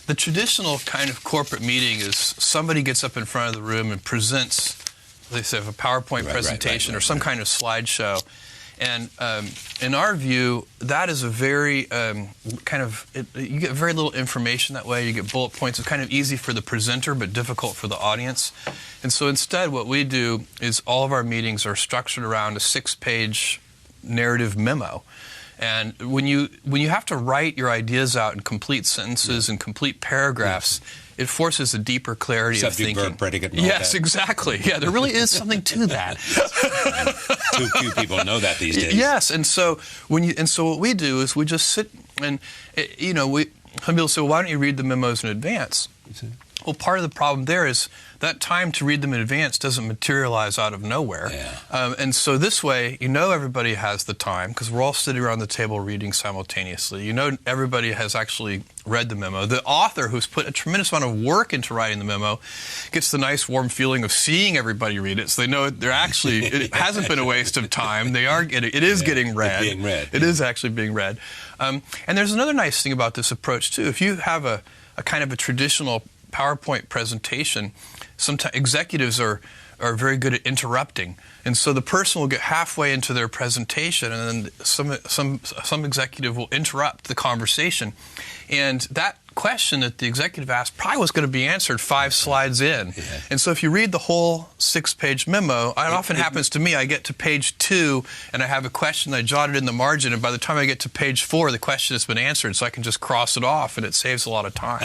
The traditional kind of corporate meeting is somebody gets up in front of the room and presents, they say, a PowerPoint presentation or some kind of slideshow. And in our view, that is a very you get very little information that way. You get bullet points. It's kind of easy for the presenter, but difficult for the audience. And so instead, what we do is all of our meetings are structured around a 6-page narrative memo. And when you have to write your ideas out in complete sentences and complete paragraphs, it forces a deeper clarity of thinking. Subject, verb, predicate, and all yes, that. Exactly. Yeah, there really is something to that. Too few people know that these days. Yes, and so what we do is we just sit and some people say, well, why don't you read the memos in advance? Well, part of the problem there is that time to read them in advance doesn't materialize out of nowhere. Yeah. And so this way, everybody has the time because we're all sitting around the table reading simultaneously. Everybody has actually read the memo. The author, who's put a tremendous amount of work into writing the memo, gets the nice warm feeling of seeing everybody read it, so they know they're actually, it hasn't been a waste of time. It is getting read. It's being read. It is actually being read. And there's another nice thing about this approach, too. If you have a kind of a traditional PowerPoint presentation, sometimes executives are very good at interrupting, and so the person will get halfway into their presentation, and then some executive will interrupt the conversation, and that question that the executive asked probably was going to be answered 5 slides in. Yeah. And so if you read the whole 6-page memo, it often happens to me, I get to page 2 and I have a question that I jotted in the margin, and by the time I get to page 4, the question has been answered, so I can just cross it off, and it saves a lot of time.